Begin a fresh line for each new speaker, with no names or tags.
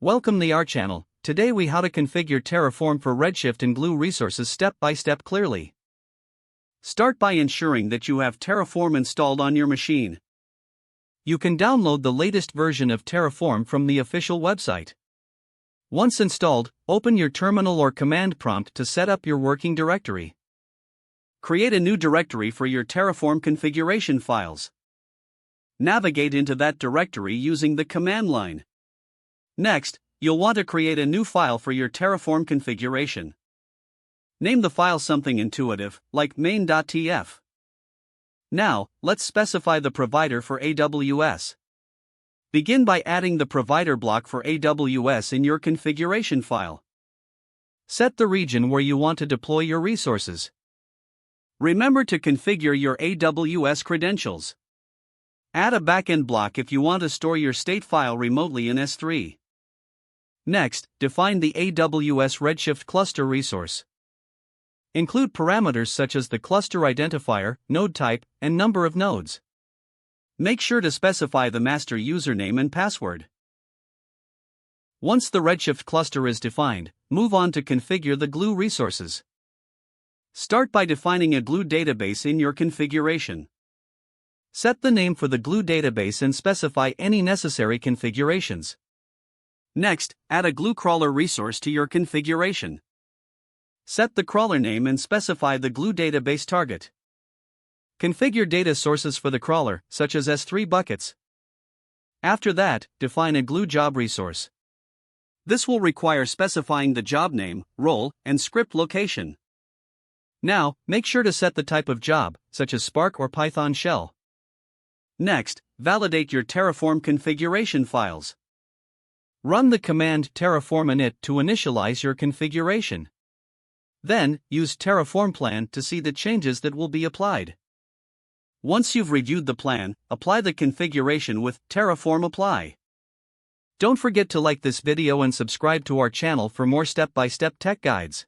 Welcome to our channel. Today we how to configure Terraform for Redshift and Glue resources step by step clearly. Start by ensuring that you have Terraform installed on your machine. You can download the latest version of Terraform from the official website. Once installed, open your terminal or command prompt to set up your working directory. Create a new directory for your Terraform configuration files. Navigate into that directory using the command line. Next, you'll want to create a new file for your Terraform configuration. Name the file something intuitive, like main.tf. Now, let's specify the provider for AWS. Begin by adding the provider block for AWS in your configuration file. Set the region where you want to deploy your resources. Remember to configure your AWS credentials. Add a backend block if you want to store your state file remotely in S3. Next, define the AWS Redshift cluster resource. Include parameters such as the cluster identifier, node type, and number of nodes. Make sure to specify the master username and password. Once the Redshift cluster is defined, move on to configure the Glue resources. Start by defining a Glue database in your configuration. Set the name for the Glue database and specify any necessary configurations. Next, add a Glue crawler resource to your configuration. Set the crawler name and specify the Glue database target. Configure data sources for the crawler, such as S3 buckets. After that, define a Glue job resource. This will require specifying the job name, role, and script location. Now, make sure to set the type of job, such as Spark or Python shell. Next, validate your Terraform configuration files. Run the command terraform init to initialize your configuration. Then, use Terraform plan to see the changes that will be applied. Once you've reviewed the plan, apply the configuration with Terraform apply. Don't forget to like this video and subscribe to our channel for more step-by-step tech guides.